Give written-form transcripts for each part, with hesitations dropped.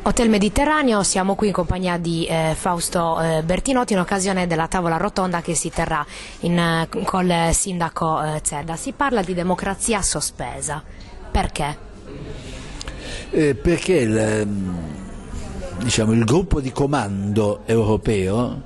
Hotel Mediterraneo, siamo qui in compagnia di Fausto Bertinotti in occasione della tavola rotonda che si terrà col sindaco Zedda. Si parla di democrazia sospesa. Perché? Perché il gruppo di comando europeo,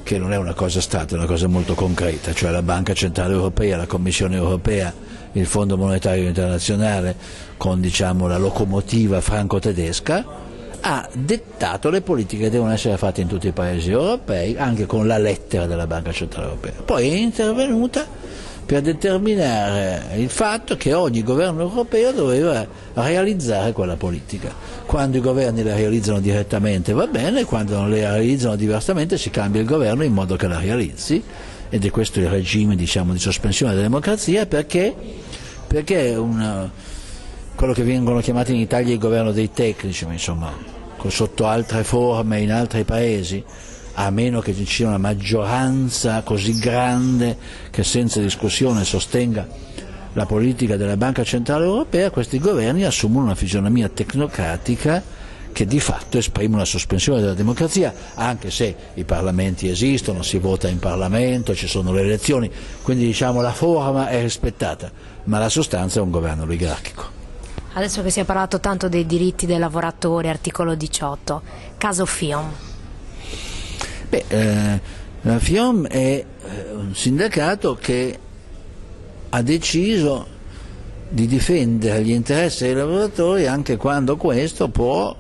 che non è una cosa astratta, è una cosa molto concreta, cioè la Banca Centrale Europea, la Commissione Europea, il Fondo Monetario Internazionale, con la locomotiva franco-tedesca, ha dettato le politiche che devono essere fatte in tutti i paesi europei, anche con la lettera della Banca Centrale Europea. Poi è intervenuta per determinare il fatto che ogni governo europeo doveva realizzare quella politica. Quando i governi la realizzano direttamente va bene, quando non la realizzano diversamente si cambia il governo in modo che la realizzi, ed è questo il regime di sospensione della democrazia, perché quello che vengono chiamati in Italia il governo dei tecnici, ma sotto altre forme in altri paesi, a meno che ci sia una maggioranza così grande che senza discussione sostenga la politica della Banca Centrale Europea, questi governi assumono una fisionomia tecnocratica che di fatto esprime una sospensione della democrazia, anche se i parlamenti esistono, si vota in Parlamento, ci sono le elezioni, quindi la forma è rispettata, ma la sostanza è un governo oligarchico. Adesso che si è parlato tanto dei diritti dei lavoratori, articolo 18, caso FIOM. La FIOM è un sindacato che ha deciso di difendere gli interessi dei lavoratori anche quando questo può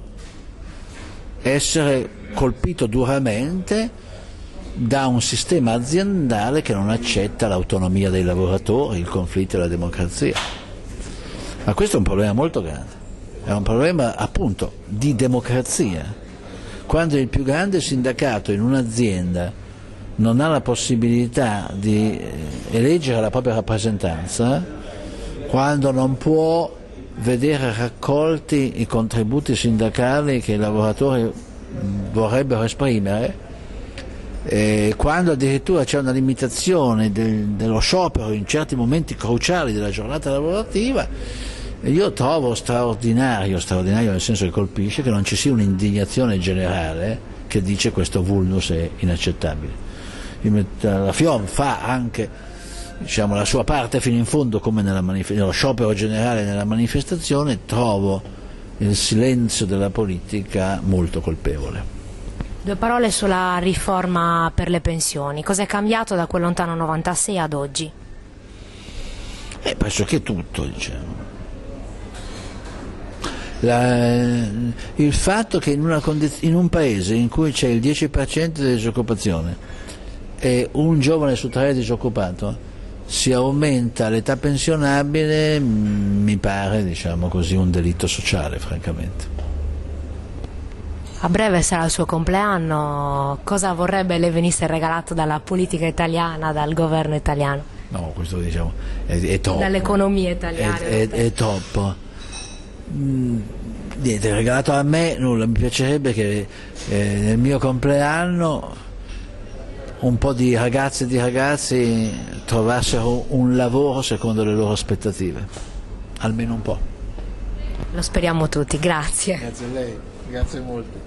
essere colpito duramente da un sistema aziendale che non accetta l'autonomia dei lavoratori, il conflitto e la democrazia. Ma questo è un problema molto grande, è un problema appunto di democrazia. Quando il più grande sindacato in un'azienda non ha la possibilità di eleggere la propria rappresentanza, quando non può vedere raccolti i contributi sindacali che i lavoratori vorrebbero esprimere, quando addirittura c'è una limitazione dello sciopero in certi momenti cruciali della giornata lavorativa, io trovo straordinario nel senso che colpisce, che non ci sia un'indignazione generale che dice questo vulnus è inaccettabile. La FIOM fa anche la sua parte fino in fondo, come nello sciopero generale, nella manifestazione. Trovo il silenzio della politica molto colpevole. Due parole sulla riforma per le pensioni. Cos'è cambiato da quel lontano 96 ad oggi? Pressoché tutto, il fatto che in un paese in cui c'è il 10% di disoccupazione e un giovane su tre è disoccupato, si aumenta l'età pensionabile, mi pare un delitto sociale, francamente. A breve sarà il suo compleanno, cosa vorrebbe le venisse regalato dalla politica italiana, dal governo italiano? No, questo è troppo. Dall'economia italiana. È troppo. Niente, regalato a me nulla, mi piacerebbe che nel mio compleanno un po' di ragazze e di ragazzi trovassero un lavoro secondo le loro aspettative, almeno un po'. Lo speriamo tutti, grazie. Grazie a lei, grazie molto.